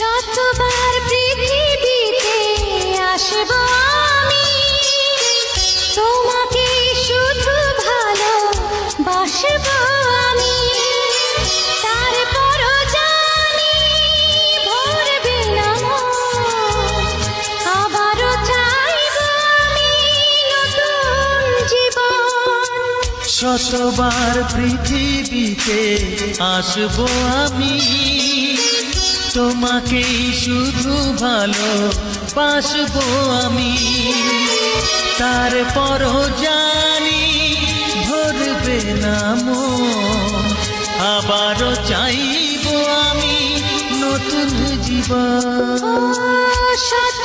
শতবার পৃথিবীতে আসব আমি, তোমাকে শুধু ভালোবাসব আমি। তারপরও জানি ভরবে না মন, আবারও চাইব আমি নতুন জীবন। শতবার পৃথিবীতে আসবো আমি, তোমাকেই শুধু ভালোবাসবো আমি। তারপরও জানি ভরবে না মন, আবারও চাইবো আমি নতুন জীবন। শত